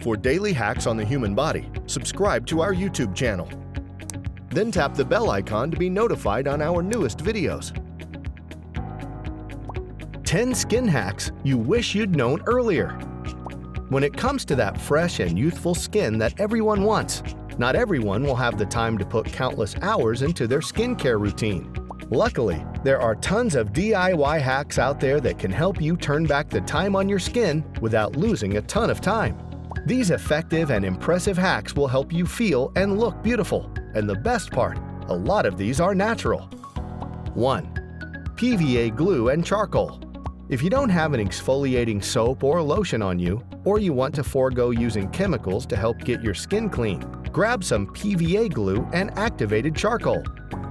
For daily hacks on the human body, subscribe to our YouTube channel. Then tap the bell icon to be notified on our newest videos. 10 skin hacks you wish you'd known earlier. When it comes to that fresh and youthful skin that everyone wants, not everyone will have the time to put countless hours into their skincare routine. Luckily, there are tons of DIY hacks out there that can help you turn back the time on your skin without losing a ton of time. These effective and impressive hacks will help you feel and look beautiful, and the best part, a lot of these are natural. 1. PVA Glue and Charcoal. If you don't have an exfoliating soap or lotion on you, or you want to forego using chemicals to help get your skin clean, grab some PVA glue and activated charcoal.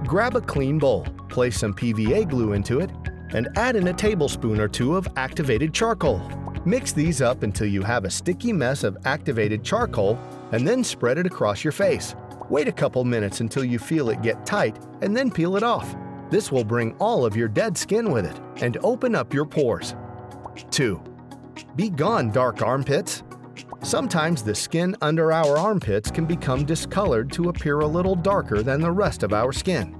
Grab a clean bowl, place some PVA glue into it, and add in a tablespoon or two of activated charcoal. Mix these up until you have a sticky mess of activated charcoal, and then spread it across your face. Wait a couple minutes until you feel it get tight, and then peel it off. This will bring all of your dead skin with it and open up your pores. 2. Be gone, dark armpits. Sometimes the skin under our armpits can become discolored to appear a little darker than the rest of our skin.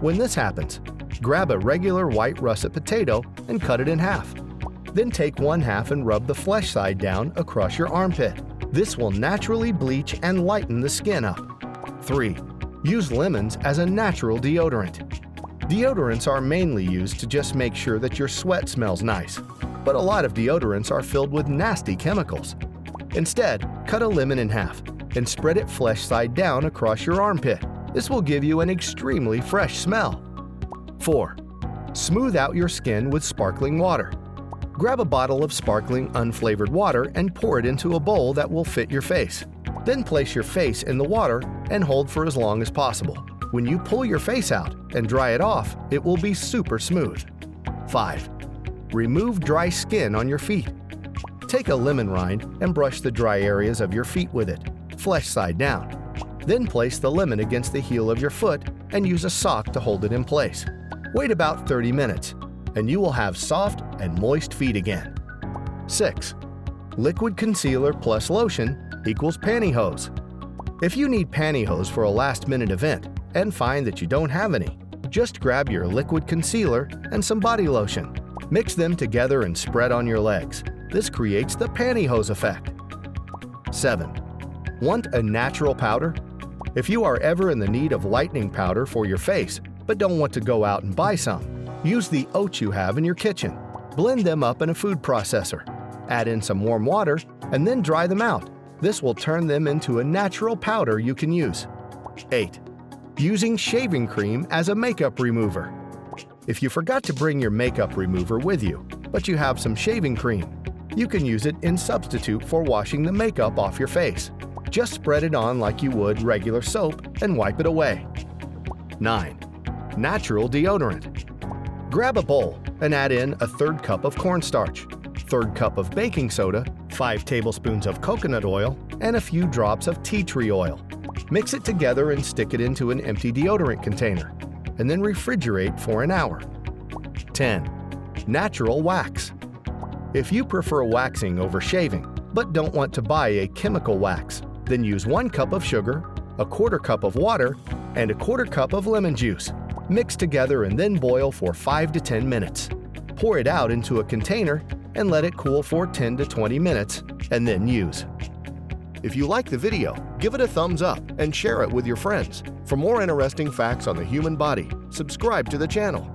When this happens, grab a regular white russet potato and cut it in half. Then take one half and rub the flesh side down across your armpit. This will naturally bleach and lighten the skin up. 3. Use lemons as a natural deodorant. Deodorants are mainly used to just make sure that your sweat smells nice, but a lot of deodorants are filled with nasty chemicals. Instead, cut a lemon in half and spread it flesh side down across your armpit. This will give you an extremely fresh smell. 4. Smooth out your skin with sparkling water. Grab a bottle of sparkling unflavored water and pour it into a bowl that will fit your face. Then place your face in the water and hold for as long as possible. When you pull your face out and dry it off, it will be super smooth. 5. Remove dry skin on your feet. Take a lemon rind and brush the dry areas of your feet with it, flesh side down. Then place the lemon against the heel of your foot and use a sock to hold it in place. Wait about 30 minutes, and you will have soft and moist feet again. 6. Liquid concealer plus lotion equals pantyhose. If you need pantyhose for a last-minute event and find that you don't have any, just grab your liquid concealer and some body lotion. Mix them together and spread on your legs. This creates the pantyhose effect. 7. Want a natural powder? If you are ever in the need of lightening powder for your face but don't want to go out and buy some, use the oats you have in your kitchen. Blend them up in a food processor. Add in some warm water and then dry them out. This will turn them into a natural powder you can use. 8. Using shaving cream as a makeup remover. If you forgot to bring your makeup remover with you, but you have some shaving cream, you can use it in substitute for washing the makeup off your face. Just spread it on like you would regular soap and wipe it away. 9. Natural deodorant. Grab a bowl and add in a 1/3 cup of cornstarch, 1/3 cup of baking soda, 5 tablespoons of coconut oil, and a few drops of tea tree oil. Mix it together and stick it into an empty deodorant container, and then refrigerate for an hour. 10. Natural wax. If you prefer waxing over shaving, but don't want to buy a chemical wax, then use 1 cup of sugar, a 1/4 cup of water, and a 1/4 cup of lemon juice. Mix together and then boil for 5 to 10 minutes. Pour it out into a container and let it cool for 10 to 20 minutes, and then use. If you like the video, give it a thumbs up and share it with your friends. For more interesting facts on the human body, subscribe to the channel.